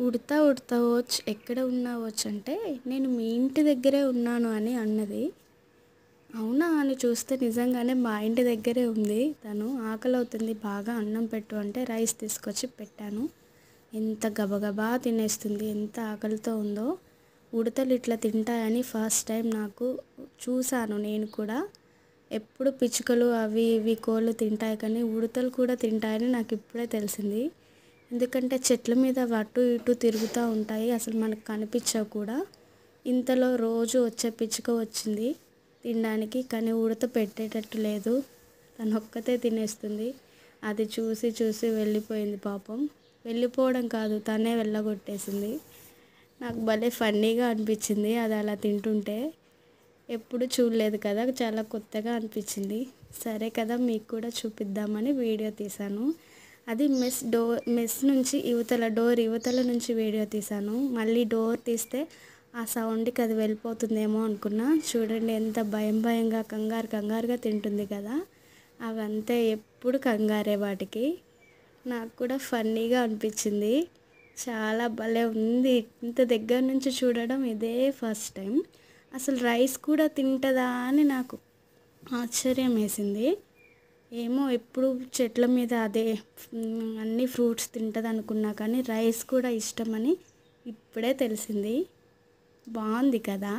ఉడతా ఉడతా వచ్ ఎక్కడ ఉన్నావొచ్చు అంటే నేను మీ ఇంటి దగ్గరే ఉన్నాను అని అన్నది. అవునా అని చూస్తే నిజంగానే మా ఇంటి దగ్గరే ఉంది. తను ఆకలవుతుంది బాగా అన్నం పెట్టు అంటే రైస్ తీసుకొచ్చి పెట్టాను. ఎంత గబగబా తినేస్తుంది, ఎంత ఆకలితో ఉందో. ఉడతలు ఇట్లా తింటాయని ఫస్ట్ టైం నాకు చూశాను నేను కూడా. ఎప్పుడు పిచ్చుకలు అవి ఇవి కోళ్ళు తింటాయి కానీ ఉడతలు కూడా తింటాయని నాకు ఇప్పుడే తెలిసింది. ఎందుకంటే చెట్ల మీద అవి అటు ఇటు తిరుగుతూ ఉంటాయి, అసలు మనకు కనిపించవు కూడా. ఇంతలో రోజు వచ్చే పిచ్చుక వచ్చింది తినడానికి, కానీ ఉడత పెట్టేటట్టు లేదు, తను ఒక్కతే తినేస్తుంది. అది చూసి చూసి వెళ్ళిపోయింది పాపం. వెళ్ళిపోవడం కాదు, తనే వెళ్ళగొట్టేసింది. నాకు భలే ఫన్నీగా అనిపించింది అది అలా తింటుంటే. ఎప్పుడు చూడలేదు కదా, చాలా కొత్తగా అనిపించింది. సరే కదా మీకు కూడా చూపిద్దామని వీడియో తీశాను. అది మెస్ నుంచి డోర్ యువతల నుంచి వీడియో తీశాను. మళ్ళీ డోర్ తీస్తే ఆ సౌండ్కి అది వెళ్ళిపోతుందేమో అనుకున్నా. చూడండి ఎంత భయం భయంగా కంగారుగా తింటుంది కదా. అవంతే, ఎప్పుడు కంగారే వాటికి. నాకు కూడా ఫన్నీగా అనిపించింది. చాలా భలే ఉంది. ఇంత దగ్గర నుంచి చూడడం ఇదే ఫస్ట్ టైం. అసలు రైస్ కూడా తింటుందా అని నాకు ఆశ్చర్యం వేసింది. ఏమో ఎప్పుడు చెట్ల మీద అదే అన్ని ఫ్రూట్స్ తింటుంది అనుకున్నా, కానీ రైస్ కూడా ఇష్టమని ఇప్పుడే తెలిసింది. బాగుంది కదా.